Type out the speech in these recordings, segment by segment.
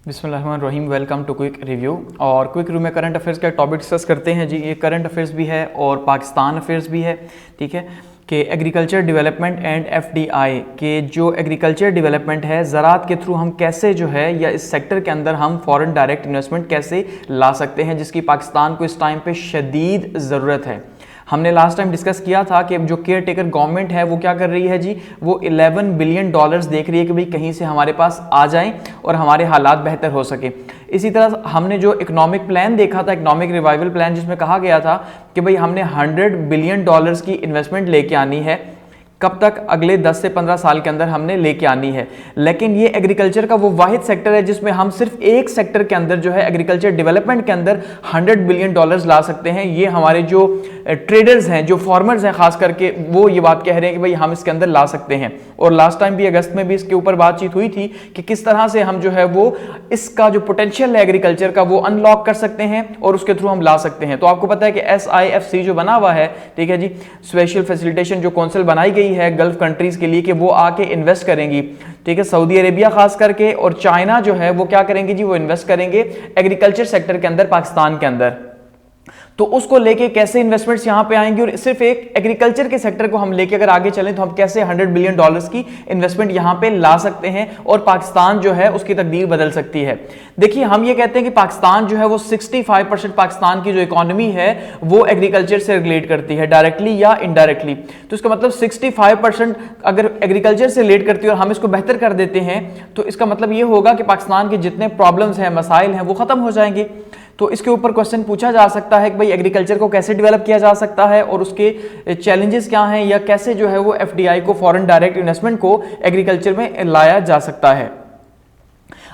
बिस्मिल्लाहिर्रहमानिर्रहीम। Welcome to quick review. और quick review में करंट अफेयर्स का टॉपिक डिस्कस करते हैं जी। ये करंट अफेयर्स भी है और पाकिस्तान अफेयर्स भी है, ठीक है। कि एग्रीकल्चर डेवलपमेंट एंड एफडीआई के जो एग्रीकल्चर डेवलपमेंट है, ज़राअत के थ्रू हम कैसे जो है या इस सेक्टर के अंदर हम फॉरेन डायरेक्ट इन्वेस्टमेंट कैसे ला सकते हैं, जिसकी पाकिस्तान को इस टाइम पे शदीद ज़रूरत है। हमने लास्ट टाइम डिस्कस किया था कि जो केयर टेकर गवर्नमेंट है वो क्या कर रही है जी, वो 11 बिलियन डॉलर्स देख रही है कि भाई कहीं से हमारे पास आ जाएं और हमारे हालात बेहतर हो सके। इसी तरह हमने जो इकोनॉमिक प्लान देखा था, इकोनॉमिक रिवाइवल प्लान, जिसमें कहा गया था कि भाई हमने 100 बिलियन डॉलर्स की इन्वेस्टमेंट लेके आनी है। कब तक? अगले 10 से 15 साल के अंदर हमने लेके आनी है। लेकिन ये एग्रीकल्चर का वो वाहिद सेक्टर है जिसमें हम सिर्फ एक सेक्टर के अंदर जो है एग्रीकल्चर डेवलपमेंट के अंदर 100 बिलियन डॉलर्स ला सकते हैं। ये हमारे जो ट्रेडर्स हैं, जो फार्मर्स हैं खास करके, वो ये बात कह रहे हैं कि भाई हम इसके अंदर ला सकते हैं। और लास्ट टाइम भी अगस्त में भी इसके ऊपर बातचीत हुई थी कि किस तरह से हम जो है वो इसका जो पोटेंशियल है एग्रीकल्चर का वो अनलॉक कर सकते हैं और उसके थ्रू हम ला सकते हैं। तो आपको पता है कि SIFC जो बना हुआ है, ठीक है जी, स्पेशल फैसिलिटेशन जो काउंसिल बनाई गई है गल्फ कंट्रीज के लिए कि वो आके इन्वेस्ट करेंगी, ठीक है। सऊदी अरेबिया खास करके और चाइना जो है वो क्या करेंगे जी, वो इन्वेस्ट करेंगे एग्रीकल्चर सेक्टर के अंदर पाकिस्तान के अंदर। तो उसको लेके कैसे इन्वेस्टमेंट्स यहां पे आएंगी और सिर्फ एक एग्रीकल्चर के सेक्टर को हम लेके अगर आगे चलें तो हम कैसे 100 बिलियन डॉलर्स की इन्वेस्टमेंट यहां पे ला सकते हैं और पाकिस्तान जो है उसकी तकदीर बदल सकती है। देखिए, हम ये कहते हैं कि पाकिस्तान जो है वो 65% पाकिस्तान की जो इकोनॉमी है वो एग्रीकल्चर से रिलेट करती है, डायरेक्टली या इनडायरेक्टली। तो इसका मतलब 65% अगर एग्रीकल्चर से रिलेट करती है और हम इसको बेहतर कर देते हैं तो इसका मतलब ये होगा कि पाकिस्तान के जितने प्रॉब्लम्स हैं, मसाइल हैं, वो खत्म हो जाएंगे। तो इसके ऊपर क्वेश्चन पूछा जा सकता है कि भाई एग्रीकल्चर को कैसे डेवलप किया जा सकता है और उसके चैलेंजेस क्या हैं, या कैसे जो है वो FDI को, फॉरेन डायरेक्ट इन्वेस्टमेंट को एग्रीकल्चर में लाया जा सकता है।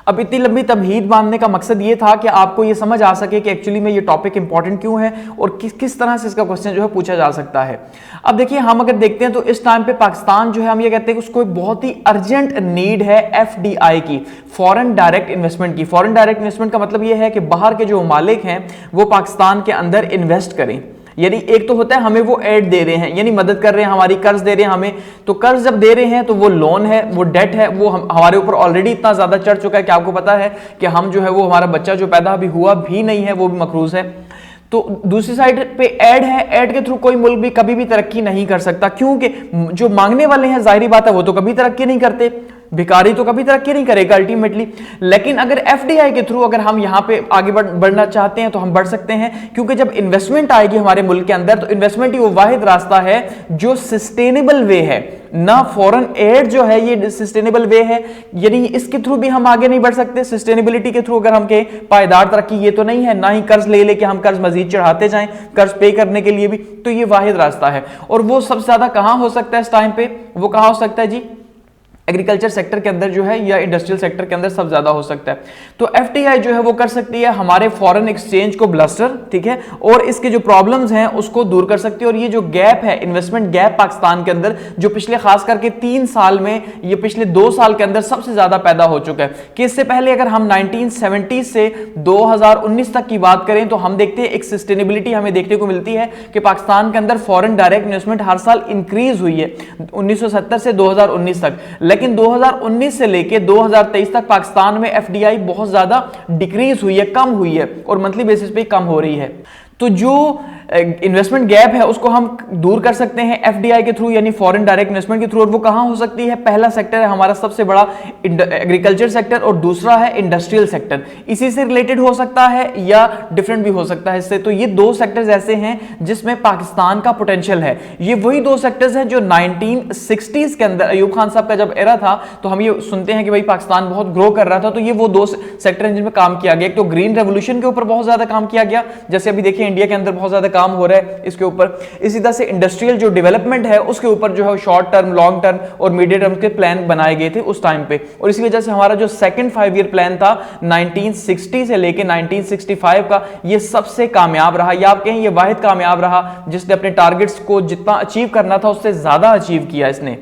अब इतनी लंबी तमहीद बांधने का मकसद ये था कि आपको ये समझ आ सके कि एक्चुअली में ये टॉपिक इंपॉर्टेंट क्यों है और किस तरह से इसका क्वेश्चन जो है पूछा जा सकता है। अब देखिए, हम अगर देखते हैं तो इस टाइम पे पाकिस्तान जो है, हम ये कहते हैं कि उसको एक बहुत ही अर्जेंट नीड है FDI की, फॉरेन डायरेक्ट इन्वेस्टमेंट की। फॉरेन डायरेक्ट इन्वेस्टमेंट का मतलब ये है कि बाहर के जो मालिक हैं वो पाकिस्तान के अंदर इन्वेस्ट करें। यानी एक तो होता है हमें वो एड दे रहे हैं, यानी मदद कर रहे हैं, हमारी कर्ज दे रहे हैं हमें। तो कर्ज जब दे रहे हैं तो वो लोन है, वो डेट है, वो हमारे ऊपर ऑलरेडी इतना ज्यादा चढ़ चुका है कि आपको पता है कि हम जो है वो, हमारा बच्चा जो पैदा अभी हुआ भी नहीं है वो भी मकरूज है। तो दूसरी साइड पे ऐड है, ऐड के थ्रू कोई मुल्क भी कभी भी तरक्की नहीं कर सकता, क्योंकि जो मांगने वाले हैं जाहिर बात है वो तो कभी तरक्की नहीं करते, भिखारी तो कभी तरक्की नहीं करेगा अल्टीमेटली। लेकिन अगर FDI के थ्रू अगर हम यहां पे आगे बढ़ना चाहते हैं तो हम बढ़ सकते हैं, क्योंकि जब इन्वेस्टमेंट आएगी हमारे मुल्क के अंदर तो इन्वेस्टमेंट ही वो वाहिद रास्ता है जो सस्टेनेबल वे है ना। फॉरेन एड जो है ये सस्टेनेबल वे है, यानी इसके थ्रू भी हम आगे नहीं बढ़ सकते। सस्टेनेबिलिटी के थ्रू अगर हम कहें पायदार तरक्की ये तो नहीं है, ना ही कर्ज ले लेके हम कर्ज मजीद चढ़ाते जाएं कर्ज पे करने के लिए भी, तो ये वाहिद रास्ता है। और वो सबसे ज्यादा कहां हो सकता है इस टाइम पे? वो कहां हो सकता है जी? एग्रीकल्चर सेक्टर के अंदर जो है या इंडस्ट्रियल सेक्टर के अंदर सब ज्यादा हो सकता है। तो FDI जो है वो कर सकती है हमारे फॉरेन एक्सचेंज को ब्लस्टर, ठीक है, और इसके जो प्रॉब्लम्स हैं उसको दूर कर सकती है। और ये जो गैप है, इन्वेस्टमेंट गैप पाकिस्तान के अंदर, जो पिछले खास करके 3 साल में, ये पिछले 2 साल के अंदर सबसे ज्यादा पैदा हो चुका है। कि इससे पहले अगर हम 1970 से 2019 तक की बात करें तो हम देखते हैं एक सस्टेनेबिलिटी हमें देखने को मिलती है कि पाकिस्तान के अंदर फॉरेन डायरेक्ट इन्वेस्टमेंट हर साल इंक्रीज हुई है 1970 से 2019 तक। लेकिन 2019 से लेके 2023 तक पाकिस्तान में FDI बहुत ज्यादा डिक्रीज हुई है, कम हुई है और मंथली बेसिस पे कम हो रही है। तो जो इन्वेस्टमेंट गैप है उसको हम दूर कर सकते हैं FDI के थ्रू, यानी फॉरेन डायरेक्ट इन्वेस्टमेंट के थ्रू। और वो कहां हो सकती है? पहला सेक्टर है हमारा सबसे बड़ा एग्रीकल्चर सेक्टर और दूसरा है इंडस्ट्रियल सेक्टर। इसी से रिलेटेड हो सकता है या डिफरेंट भी हो सकता है इससे। तो ये 2 सेक्टर्स ऐसे हैं जिसमें पाकिस्तान का पोटेंशियल है। ये वही 2 सेक्टर्स हैं जो 1960s के अंदर अयूब खान साहब का जब एरा था तो हम ये सुनते हैं कि भाई पाकिस्तान बहुत ग्रो कर रहा था। तो ये वो 2 सेक्टर हैं जिनमें काम किया गया। एक तो ग्रीन रेवोल्यूशन के ऊपर बहुत ज्यादा काम किया गया, जैसे अभी देखिए इंडिया के अंदर बहुत ज्यादा काम हो रहा है इसके ऊपर। इसी तरह से इंडस्ट्रियल जो डेवलपमेंट है उसके ऊपर जो है शॉर्ट टर्म, लॉन्ग टर्म और मीडियम टर्म के प्लान बनाए गए थे उस टाइम पे। और इसी वजह से हमारा जो सेकंड 5 ईयर प्लान था 1960 से लेके 1965 का, ये सबसे कामयाब रहा, या आप कहें ये वाहिद कामयाब रहा जिसने अपने टारगेट्स को जितना अचीव करना था उससे ज्यादा अचीव किया इसने।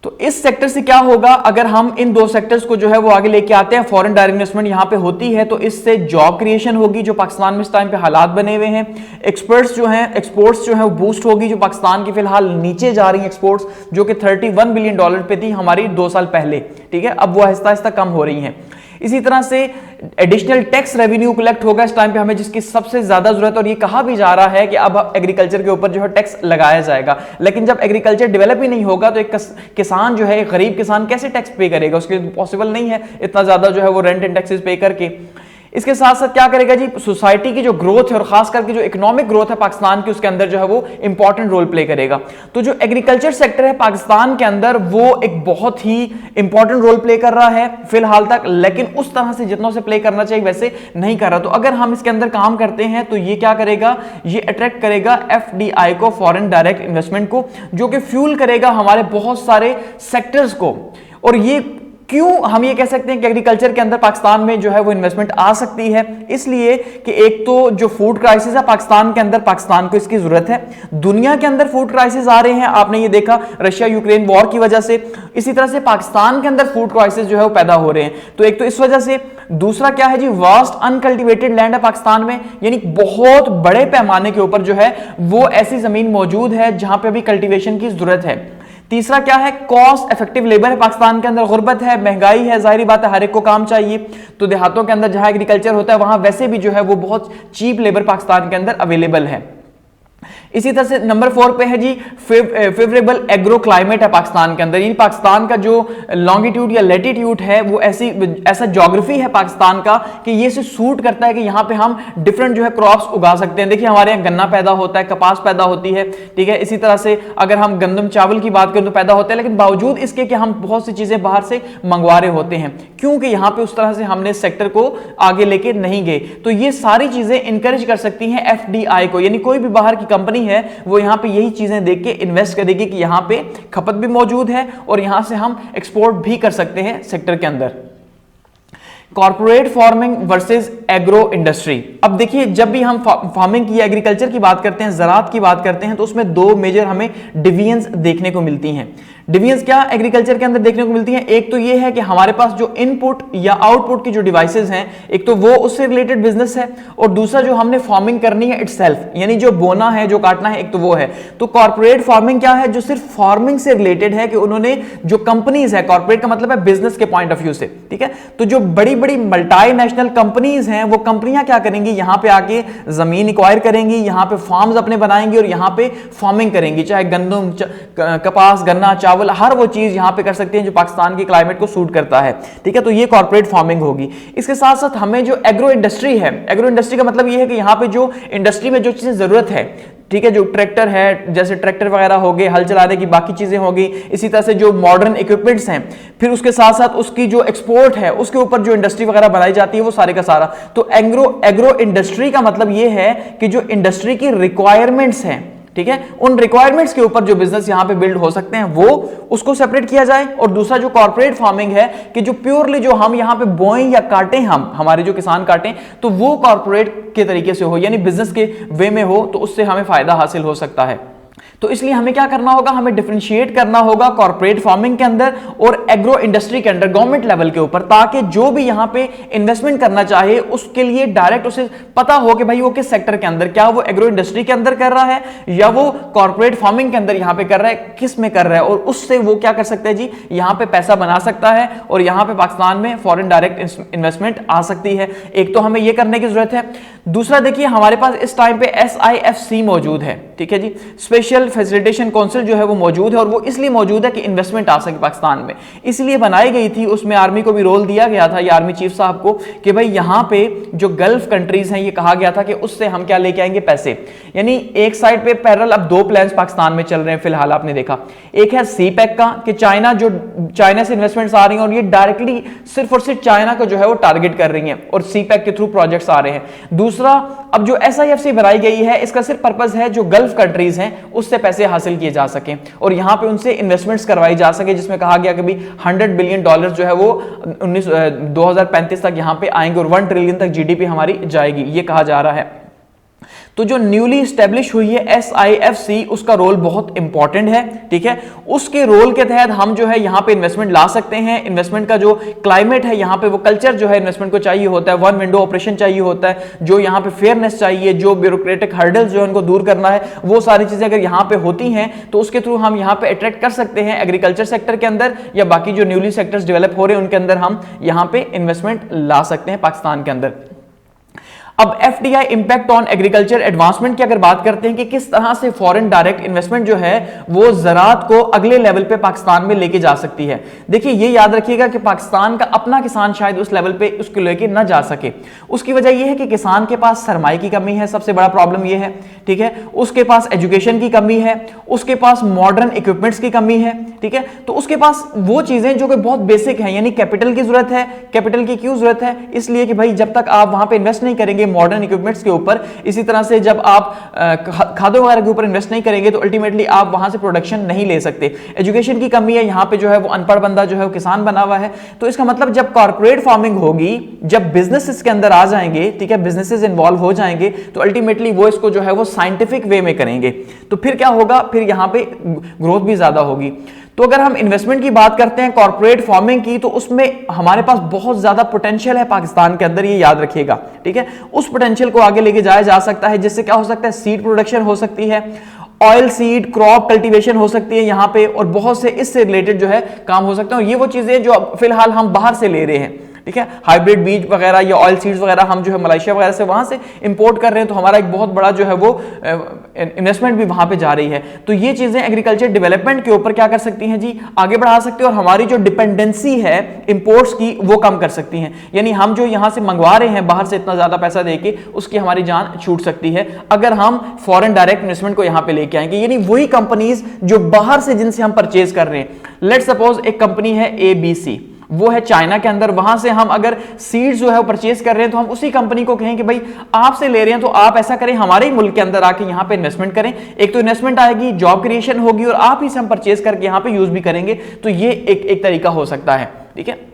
तो इस सेक्टर से क्या होगा अगर हम इन 2 सेक्टर्स को जो है वो आगे लेके आते हैं, फॉरेन डायरेक्ट इन्वेस्टमेंट यहां पे होती है तो इससे जॉब क्रिएशन होगी जो पाकिस्तान में इस टाइम पे हालात बने हुए हैं। एक्सपोर्ट्स जो है वो बूस्ट होगी, जो पाकिस्तान की फिलहाल नीचे जा रही है एक्सपोर्ट्स, जो कि 31 बिलियन डॉलर पे थी हमारी 2 साल पहले, ठीक है, अब वो आहिस्ता आहिस्ता कम हो रही हैं। इसी तरह से एडिशनल टैक्स रेवेन्यू कलेक्ट होगा इस टाइम पे हमें, जिसकी सबसे ज्यादा जरूरत है। और ये कहा भी जा रहा है कि अब एग्रीकल्चर के ऊपर जो है टैक्स लगाया जाएगा, लेकिन जब एग्रीकल्चर डेवलप ही नहीं होगा तो एक किसान जो है, गरीब किसान कैसे टैक्स पे करेगा? उसके लिए पॉसिबल नहीं है इतना ज्यादा जो है वो रेंट एंड टैक्सेस पे करके। इसके साथ साथ क्या करेगा जी, सोसाइटी की जो ग्रोथ है और खास करके जो इकोनॉमिक ग्रोथ है पाकिस्तान की, उसके अंदर जो है वो इंपॉर्टेंट रोल प्ले करेगा। तो जो एग्रीकल्चर सेक्टर है पाकिस्तान के अंदर वो एक बहुत ही इंपॉर्टेंट रोल प्ले कर रहा है फिलहाल तक, लेकिन उस तरह से जितना से प्ले करना चाहिए वैसे नहीं कर रहा। तो अगर हम इसके अंदर काम करते हैं तो ये क्या करेगा, ये अट्रैक्ट करेगा एफडीआई को, फॉरेन डायरेक्ट इन्वेस्टमेंट को, जो कि फ्यूल करेगा हमारे बहुत सारे सेक्टर्स को। और ये क्यों हम ये कह सकते हैं कि एग्रीकल्चर के अंदर पाकिस्तान में जो है वो इन्वेस्टमेंट आ सकती है? इसलिए कि एक तो जो फूड क्राइसिस है पाकिस्तान के अंदर, पाकिस्तान को इसकी जरूरत है। दुनिया के अंदर फूड क्राइसिस आ रहे हैं, आपने ये देखा रशिया यूक्रेन वॉर की वजह से। इसी तरह से पाकिस्तान के अंदर फूड क्राइसिस जो है वो पैदा हो रहे हैं, तो एक तो इस वजह से। दूसरा क्या है जी, वास्ट अनकल्टिवेटेड लैंड है पाकिस्तान में, यानी बहुत बड़े पैमाने के ऊपर जो है वो ऐसी जमीन मौजूद है जहां पे अभी कल्टीवेशन की जरूरत है। तीसरा क्या है, कॉस्ट इफेक्टिव लेबर है पाकिस्तान के अंदर, गुर्बत है, महंगाई है, जाहिर बात है हर एक को काम चाहिए। तो देहातों के अंदर जहां एग्रीकल्चर होता है वहां वैसे भी जो है वो बहुत चीप लेबर पाकिस्तान के अंदर अवेलेबल है। इसी तरह से नंबर 4 पे है जी फेवरेबल एग्रो क्लाइमेट है पाकिस्तान के अंदर। यानी पाकिस्तान का जो लॉन्गिट्यूड या लेटीट्यूड है वो ऐसा ज्योग्राफी है पाकिस्तान का कि ये से सूट करता है कि यहाँ पे हम डिफरेंट जो है क्रॉप्स उगा सकते हैं। देखिए हमारे यहाँ गन्ना पैदा होता है, कपास पैदा होती है, ठीक है। इसी तरह से अगर हम गंदम चावल की बात करें तो पैदा होता है, लेकिन बावजूद इसके कि हम बहुत सी चीजें बाहर से मंगवा रहे होते हैं, क्योंकि यहाँ पे उस तरह से हमने सेक्टर को आगे लेके नहीं गए। तो ये सारी चीजें इंकरेज कर सकती हैं एफडीआई को, यानी कोई भी बाहर की कंपनी है वो यहां पे यही चीजें देख के इन्वेस्ट करेगी कि यहां पे खपत भी मौजूद है और यहां से हम एक्सपोर्ट भी कर सकते हैं सेक्टर के अंदर। Corporate farming versus agro industry. अब देखिए जब भी हम फार्मिंग की एग्रीकल्चर की बात करते हैं, ज़राअत की बात करते हैं, तो उसमें दो मेजर हमें डिवीजन्स देखने को मिलती हैं। डिवीजन्स क्या एग्रीकल्चर के अंदर देखने को मिलती हैं? एक तो ये है कि हमारे पास जो इनपुट या आउटपुट की जो डिवाइसेस हैं, एक तो वो उससे रिलेटेड बिजनेस है, और दूसरा जो हमने फार्मिंग करनी है इटसेल्फ, यानी जो बोना है, जो काटना है, एक तो वो है। तो कॉर्पोरेट फार्मिंग क्या है, जो सिर्फ फार्मिंग से रिलेटेड है, कि उन्होंने जो कंपनीज है, कॉर्पोरेट का मतलब है बिजनेस के पॉइंट ऑफ व्यू से, ठीक है। तो जो बड़ी बड़ी मल्टीनेशनल कंपनीज हैं, वो कंपनियां क्या करेंगी, यहां पे आके जमीन एक्वायर करेंगी, यहां पे फार्म्स अपने बनाएंगी और यहां पे फार्मिंग करेंगी, चाहे गंदम, कपास, गन्ना, चावल, हर वो चीज यहां पे कर सकते हैं जो पाकिस्तान के क्लाइमेट को सूट करता है, ठीक है। तो ये कॉर्पोरेट फार्मिंग होगी। इसके साथ साथ हमें जो एग्रो इंडस्ट्री है, एग्रो इंडस्ट्री का मतलब ये है कि यहां पे जो इंडस्ट्री में जो चीजें जरूरत है, ठीक है, जो ट्रैक्टर है, जैसे ट्रैक्टर वगैरह हो गए, हल चलाने की बाकी चीजें होगी, इसी तरह से जो मॉडर्न इक्विपमेंट्स हैं, फिर उसके साथ साथ उसकी जो एक्सपोर्ट है, उसके ऊपर जो इंडस्ट्री वगैरह बनाई जाती है, वो सारे का सारा। तो एग्रो इंडस्ट्री का मतलब ये है कि जो इंडस्ट्री की रिक्वायरमेंट्स हैं, ठीक है, उन रिक्वायरमेंट्स के ऊपर जो बिजनेस यहां पे बिल्ड हो सकते हैं वो उसको सेपरेट किया जाए। और दूसरा जो कॉर्पोरेट फार्मिंग है कि जो प्योरली जो हम यहां पे बोएं या काटें, हम हमारे जो किसान काटें, तो वो कॉर्पोरेट के तरीके से हो, यानी बिजनेस के वे में हो, तो उससे हमें फायदा हासिल हो सकता है। तो इसलिए हमें क्या करना होगा, हमें डिफरेंशिएट करना होगा कॉर्पोरेट फार्मिंग के अंदर और एग्रो इंडस्ट्री के अंदर, गवर्नमेंट लेवल के ऊपर, ताकि जो भी यहां पे इन्वेस्टमेंट करना चाहे उसके लिए डायरेक्ट उसे पता हो कि भाई वो किस सेक्टर के अंदर, क्या वो एग्रो इंडस्ट्री के अंदर कर रहा है या वो कॉर्पोरेट फार्मिंग के अंदर यहां पे कर रहा है, किस में कर रहा है, और उससे वो क्या कर सकता है जी, यहां पे पैसा बना सकता है और यहां पे पाकिस्तान में फॉरेन डायरेक्ट इन्वेस्टमेंट आ सकती है। एक तो हमें यह करने की जरूरत है। दूसरा देखिए हमारे पास इस टाइम पे SIFC मौजूद है, ठीक है जी, स्पेशल फैसिलिटेशन काउंसिल जो है वो मौजूद है, और वो इसलिए मौजूद है कि इन्वेस्टमेंट आ सके पाकिस्तान में, इसलिए बनाई गई थी। उसमें आर्मी को भी रोल दिया गया था, ये आर्मी चीफ साहब को, कि भाई यहाँ पे जो गल्फ कंट्रीज हैं, ये कहा गया था कि उससे हम क्या लेके आएंगे, पैसे। यानी एक साइड पे पैरेलल अब दो प्लान्स पाकिस्तान में चल रहे हैं फिलहाल, आपने देखा, एक है CPEC का कि चाइना से इन्वेस्टमेंट्स आ रही हैं और ये डायरेक्टली सिर्फ और सिर्फ चाइना को जो है वो टारगेट कर रही हैं और CPEC के थ्रू प्रोजेक्ट्स आ रहे हैं। दूसरा अब जो SIFC बनाई गई है, इसका सिर्फ पर्पस है जो गल्फ कंट्रीज हैं उससे पैसे हासिल किए जा सके और यहां पे उनसे इन्वेस्टमेंट्स करवाई जा सके, जिसमें कहा गया कि भी $100 बिलियन जो है वो 2035 तक यहां पे आएंगे और 1 ट्रिलियन तक GDP हमारी जाएगी, ये कहा जा रहा है। तो जो न्यूली स्टैब्लिश हुई है SIFC, उसका रोल बहुत इंपॉर्टेंट है, ठीक है। उसके रोल के तहत हम जो है यहां पे इन्वेस्टमेंट ला सकते हैं। इन्वेस्टमेंट का जो क्लाइमेट है यहां पे, वो कल्चर जो है इन्वेस्टमेंट को चाहिए होता है, वन विंडो ऑपरेशन चाहिए होता है, जो यहां पे फेयरनेस चाहिए, जो ब्यूरोक्रेटिक हर्डल्स जो है उनको दूर करना है, वो सारी चीजें अगर यहां पे होती हैं तो उसके थ्रू हम यहां पे अट्रैक्ट कर सकते हैं एग्रीकल्चर सेक्टर के अंदर, या बाकी जो न्यूली सेक्टर्स डेवलप हो रहे हैं उनके अंदर हम यहां पे इन्वेस्टमेंट ला सकते हैं पाकिस्तान के अंदर। अब FDI impact on agriculture advancement की अगर बात करते हैं कि किस तरह से फॉरेन डायरेक्ट इन्वेस्टमेंट जो है वो ज़राअत को अगले लेवल पे पाकिस्तान में लेके जा सकती है। देखिए ये याद रखिएगा कि पाकिस्तान का अपना किसान शायद उस लेवल पे उसको लेके ना जा सके। उसकी वजह ये है कि किसान के पास सरमाए की कमी है, सबसे बड़ा प्रॉब्लम ये है, ठीक है। उसके पास एजुकेशन की कमी है, उसके पास मॉडर्न इक्विपमेंट्स की कमी है, ठीक है। तो उसके पास वो चीजें जो कि बहुत बेसिक हैं, यानी कैपिटल की जरूरत है। कैपिटल की क्यों जरूरत है? इसलिए कि भाई जब तक आप वहां पे इन्वेस्ट नहीं करेंगे मॉडर्न इक्विपमेंट्स के ऊपर, इसी तरह से जब आप खादों वगैरह के ऊपर इन्वेस्ट नहीं करेंगे तो अल्टीमेटली आप वहां से प्रोडक्शन नहीं ले सकते। एजुकेशन की कमी है, यहां पे जो है वो अनपढ़ बंदा जो है वो किसान बना हुआ है। तो इसका मतलब जब कॉर्पोरेट फार्मिंग होगी, जब बिजनेसेस के अंदर आ जाएंगे, ठीक है, बिजनेसेस इन्वॉल्व हो जाएंगे, तो अल्टीमेटली वो इसको जो है वो साइंटिफिक वे में करेंगे। तो फिर क्या होगा? फिर यहां पे ग्रोथ भी ज्यादा होगी। तो अगर हम इन्वेस्टमेंट की बात करते हैं कॉर्पोरेट फार्मिंग की, तो उसमें हमारे पास बहुत ज्यादा पोटेंशियल है पाकिस्तान के अंदर, ये याद रखिएगा, ठीक है। उस पोटेंशियल को आगे लेके जाया जा सकता है, जिससे क्या हो सकता है? सीड प्रोडक्शन हो सकती है, ऑयल सीड क्रॉप कल्टीवेशन हो सकती है यहां पे, और बहुत से इससे रिलेटेड जो है काम हो सकते हैं। और ये वो चीजें जो फिलहाल हम बाहर से ले रहे हैं, ठीक है, हाइब्रिड बीज वगैरह या ऑयल सीड्स वगैरह हम जो है मलेशिया वगैरह से वहां से इंपोर्ट कर रहे हैं, तो हमारा एक बहुत बड़ा जो है वो इन्वेस्टमेंट भी वहां पे जा रही है। तो ये चीजें एग्रीकल्चर डेवलपमेंट के ऊपर क्या कर सकती हैं जी? आगे बढ़ा सकती है, और हमारी जो डिपेंडेंसी है इंपोर्ट्स की वो कम कर सकती हैं। यानी हम जो यहां से मंगवा रहे हैं बाहर से इतना ज्यादा पैसा देके, उसकी हमारी जान छूट सकती है अगर हम फॉरेन डायरेक्ट इन्वेस्टमेंट को यहां पे लेके आएंगे। यानी वही कंपनीज जो बाहर से जिनसे हम परचेज कर रहे हैं, लेट्स सपोज एक कंपनी है ABC, वो है चाइना के अंदर, वहां से हम अगर सीड्स जो है वो परचेज कर रहे हैं, तो हम उसी कंपनी को कहें कि भाई आपसे ले रहे हैं तो आप ऐसा करें, हमारे ही मुल्क के अंदर आके यहां पे इन्वेस्टमेंट करें। एक तो इन्वेस्टमेंट आएगी, जॉब क्रिएशन होगी, और आप ही से हम परचेज करके यहां पे यूज भी करेंगे। तो ये एक तरीका हो सकता है, ठीक है।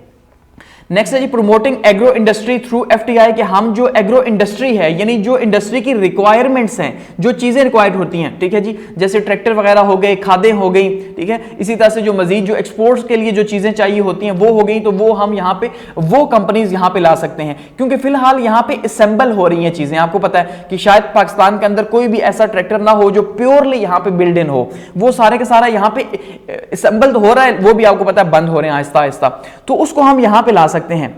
नेक्स्ट है ji promoting agro industry through FDI, कि हम जो एग्रो इंडस्ट्री है, यानी जो इंडस्ट्री की रिक्वायरमेंट्स हैं, जो चीजें रिक्वायर्ड होती हैं, ठीक है जी, जैसे ट्रैक्टर वगैरह हो गए, खादें हो गई, ठीक है, इसी तरह से जो मजीद जो एक्सपोर्ट्स के लिए जो चीजें चाहिए होती हैं वो हो गई, तो वो हम यहाँ पे वो कंपनीज यहाँ पे ला सकते हैं। क्योंकि फिलहाल यहाँ पे असेंबल हो रही हैं चीजें। आपको पता है कि शायद पाकिस्तान के अंदर कोई भी ऐसा ट्रैक्टर ना हो जो प्योरली यहाँ पे बिल्ड इन हो, वो सारे का सारा यहाँ पे असेंबल हो रहा है, वो भी आपको पता है बंद हो रहे हैं आहिस्ता आहिस्ता, तो उसको हम यहाँ पे ला सकते हैं।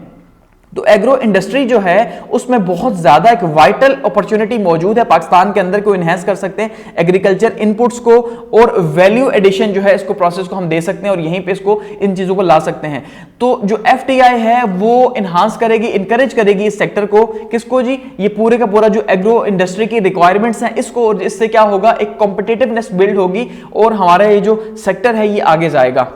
तो एग्रो इंडस्ट्री जो है उसमें बहुत ज्यादा एक वाइटल अपॉर्चुनिटी मौजूद है पाकिस्तान के अंदर, को इनहेंस कर सकते हैं एग्रीकल्चर इनपुट्स को, और वैल्यू एडिशन जो है इसको प्रोसेस को हम दे सकते हैं, और यहीं पे इसको इन चीजों को ला सकते हैं। तो जो FDI है वो इनहांस करेगी, इंकरेज करेगी इस सेक्टर को। किसको जी? ये पूरे का पूरा जो एग्रो इंडस्ट्री की रिक्वायरमेंट्स हैं इसको, और इससे क्या होगा? एक कॉम्पिटिटिवनेस बिल्ड होगी, और हमारा ये जो सेक्टर है ये आगे जाएगा।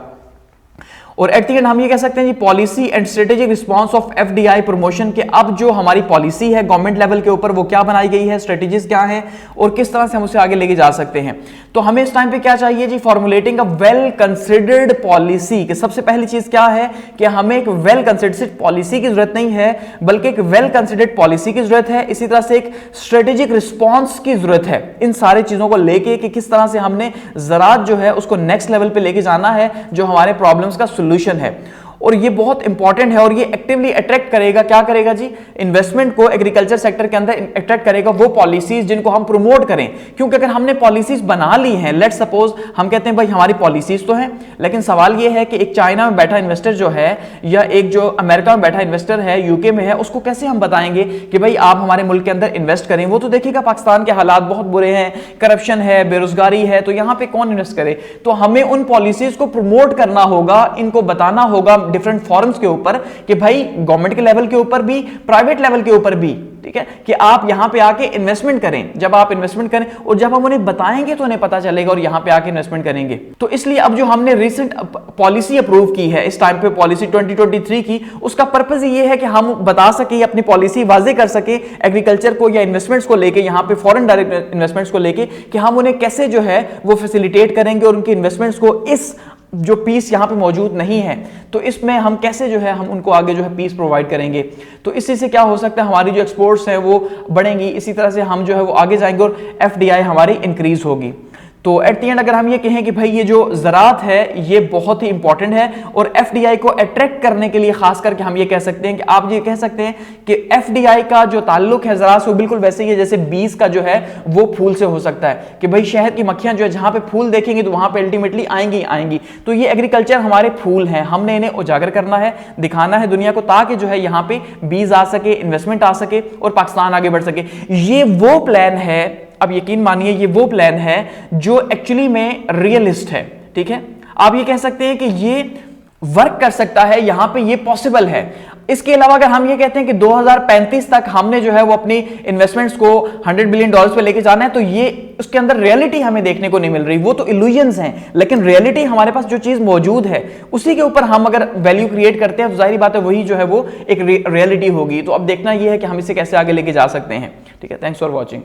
और एट द एंड हम ये कह सकते हैं ji policy and strategic response of FDI promotion के, अब जो हमारी पॉलिसी है गवर्नमेंट लेवल के ऊपर वो क्या बनाई गई है, स्ट्रेटेजीज क्या है, और किस तरह से हम उसे आगे लेके जा सकते हैं। तो हमें इस टाइम पे क्या चाहिए ji? Formulating a well considered policy. कि सबसे पहली चीज क्या है कि हमें एक वेल कंसिडर्ड पॉलिसी की जरूरत नहीं है, बल्कि एक वेल कंसिडर्ड पॉलिसी की जरूरत है। इसी तरह से एक स्ट्रेटेजिक रिस्पॉन्स की जरूरत है, इन सारी चीजों को लेके कि किस तरह से हमने ज़राअत जो है उसको नेक्स्ट लेवल पे लेके जाना है, जो हमारे प्रॉब्लम्स का सोल्यूशन है। और ये बहुत इंपॉर्टेंट है, और ये एक्टिवली अट्रैक्ट करेगा, क्या करेगा जी? इन्वेस्टमेंट को एग्रीकल्चर सेक्टर के अंदर अट्रैक्ट करेगा वो पॉलिसीज जिनको हम प्रमोट करें। क्योंकि अगर हमने पॉलिसीज बना ली हैं, लेट्स सपोज हम कहते हैं भाई हमारी पॉलिसीज तो हैं, लेकिन सवाल ये है कि एक चाइना में बैठा इन्वेस्टर जो है, या एक जो अमेरिका में बैठा इन्वेस्टर है, यूके में है, उसको कैसे हम बताएंगे कि भाई आप हमारे मुल्क के अंदर इन्वेस्ट करें? वो तो देखिएगा पाकिस्तान के हालात बहुत बुरे हैं, करप्शन है, बेरोजगारी है, तो यहां पर कौन इन्वेस्ट करे? तो हमें उन पॉलिसीज को प्रमोट करना होगा, इनको बताना होगा डिफरेंट फॉरम्स के ऊपर कि भाई गवर्नमेंट के लेवल के ऊपर भी, प्राइवेट लेवल के ऊपर भी, ठीक है, कि आप यहां पे आके इन्वेस्टमेंट करें। जब आप इन्वेस्टमेंट करें और जब हम उन्हें बताएंगे तो उन्हें पता चलेगा, और यहां पे आके इन्वेस्टमेंट करेंगे। तो इसलिए अब जो हमने रिसेंट पॉलिसी अप्रूव की है इस टाइम पे, पॉलिसी 2023 की, उसका पर्पस ये है कि हम बता सके, अपनी पॉलिसी वाजे कर सके एग्रीकल्चर को या इन्वेस्टमेंट्स को लेके, यहां पे फॉरेन डायरेक्ट इन्वेस्टमेंट्स को लेके, कि हम उन्हें कैसे जो है वो फैसिलिटेट करेंगे और उनकी इन्वेस्टमेंट्स को इस जो पीस यहाँ पे मौजूद नहीं है, तो इसमें हम कैसे जो है हम उनको आगे जो है पीस प्रोवाइड करेंगे। तो इसी से क्या हो सकता है, हमारी जो एक्सपोर्ट्स हैं वो बढ़ेंगी, इसी तरह से हम जो है वो आगे जाएंगे और एफडीआई हमारी इंक्रीज होगी। तो एट द एंड अगर हम ये कहें कि भाई ये जो ज़राअत है ये बहुत ही इंपॉर्टेंट है, और एफडीआई को अट्रैक्ट करने के लिए खास करके हम ये कह सकते हैं कि आप ये कह सकते हैं कि एफडीआई का जो ताल्लुक है ज़राअत से वो बिल्कुल वैसे ही है जैसे बीज का जो है वो फूल से हो सकता है, कि भाई शहद की मक्खियां जो है जहां पे फूल देखेंगी तो वहां पे अल्टीमेटली आएंगी आएंगी। तो ये एग्रीकल्चर हमारे फूल हैं, हमने इन्हें उजागर करना है, दिखाना है दुनिया को, ताकि जो है यहाँ पे बीज आ सके, इन्वेस्टमेंट आ सके और पाकिस्तान आगे बढ़ सके। ये वो प्लान है, अब यकीन मानिए ये वो प्लान है जो एक्चुअली में रियलिस्ट है, ठीक है। आप ये कह सकते हैं कि ये वर्क कर सकता है, यहां पे ये पॉसिबल है। इसके अलावा अगर हम ये कहते हैं कि 2035 तक हमने जो है वो अपनी इन्वेस्टमेंट्स को $100 बिलियन पे लेके जाना है, तो ये उसके अंदर रियलिटी हमें देखने को नहीं मिल रही। वो तो इल्यूजन्स हैं, लेकिन रियलिटी हमारे पास जो चीज मौजूद है उसी के ऊपर हम अगर वैल्यू क्रिएट करते हैं तो जाहिर बात है वही जो है वो एक रियलिटी होगी। तो अब देखना ये है कि हम इसे कैसे आगे लेके जा सकते हैं, ठीक है। Thanks for watching.